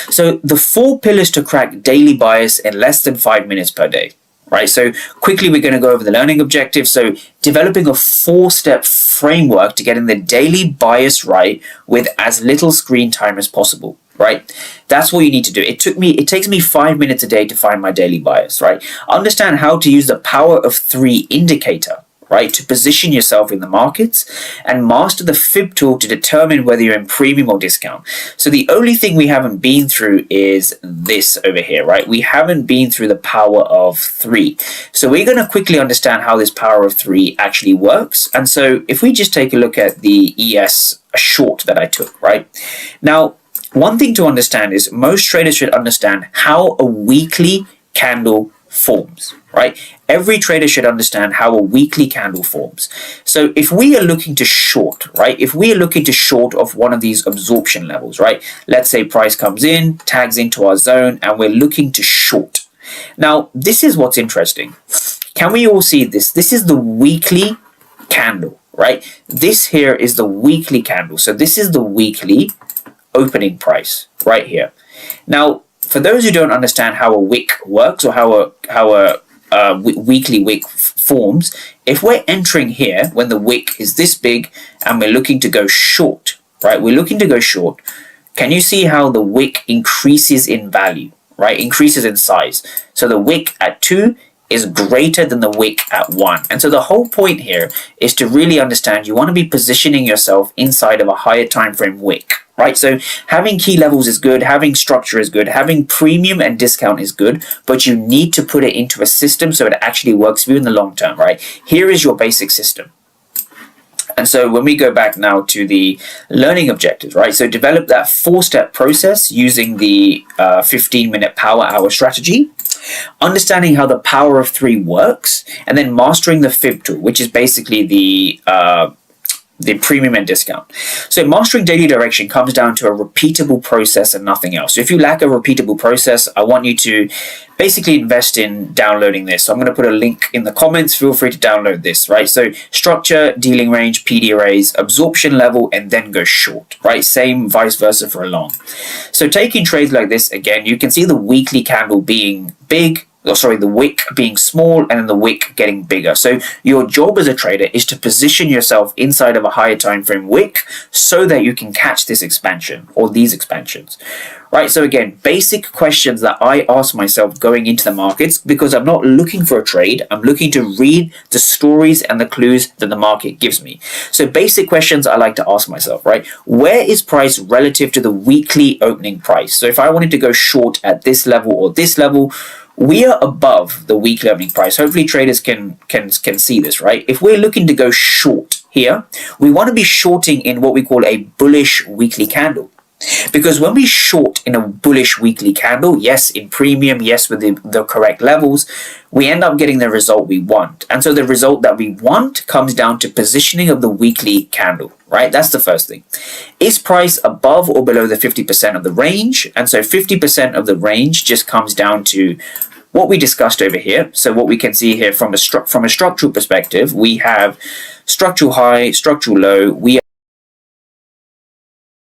So the 4 pillars to crack daily bias in less than 5 minutes per day. Right, so quickly we're going to go over the learning objectives. So developing a 4-step framework to getting the daily bias right with as little screen time as possible. Right, that's what you need to do. It takes me 5 minutes a day to find my daily bias. Right, understand how to use the power of 3 indicator. Right, to position yourself in the markets, and master the fib tool to determine whether you're in premium or discount. So the only thing we haven't been through is this over here, right? We haven't been through the power of 3. So we're going to quickly understand how this power of 3 actually works. And so if we just take a look at the ES short that I took, right? Now, one thing to understand is most traders should understand how a weekly candle forms, right? Every trader should understand how a weekly candle forms. So if we are looking to short, right? If we are looking to short of one of these absorption levels, right? Let's say price comes in, tags into our zone, and we're looking to short. Now, this is what's interesting. Can we all see this? This is the weekly candle, right? This here is the weekly candle. So this is the weekly opening price right here. Now, for those who don't understand how a wick works or how a weekly wick forms, if we're entering here when the wick is this big and we're looking to go short, right? We're looking to go short. Can you see how the wick increases in value, right? Increases in size. So the wick at 2 is greater than the wick at 1. And so the whole point here is to really understand you want to be positioning yourself inside of a higher time frame wick. Right, so having key levels is good, having structure is good, having premium and discount is good, but you need to put it into a system so it actually works for you in the long term, right? Here is your basic system. And so when we go back now to the learning objectives, right? So develop that 4-step process using the 15-minute power hour strategy, understanding how the power of 3 works, and then mastering the fib tool, which is basically the premium and discount. So mastering daily direction comes down to a repeatable process and nothing else. So if you lack a repeatable process, I want you to basically invest in downloading this. So I'm going to put a link in the comments. Feel free to download this, right? So structure, dealing range, PD arrays, absorption level, and then go short, right? Same vice versa for a long. So taking trades like this, again, you can see the weekly candle being big, the wick being small, and then the wick getting bigger. So your job as a trader is to position yourself inside of a higher time frame wick so that you can catch this expansion or these expansions. Right, so again, basic questions that I ask myself going into the markets, because I'm not looking for a trade, I'm looking to read the stories and the clues that the market gives me. So basic questions I like to ask myself, right? Where is price relative to the weekly opening price? So if I wanted to go short at this level or this level, we are above the weekly opening price. Hopefully traders can see this, right? If we're looking to go short here, we want to be shorting in what we call a bullish weekly candle. Because when we short in a bullish weekly candle, yes, in premium, yes, with the correct levels, we end up getting the result we want. And so the result that we want comes down to positioning of the weekly candle, right? That's the first thing. Is price above or below the 50% of the range? And so 50% of the range just comes down to what we discussed over here. So what we can see here from a structural perspective, we have structural high, structural low. We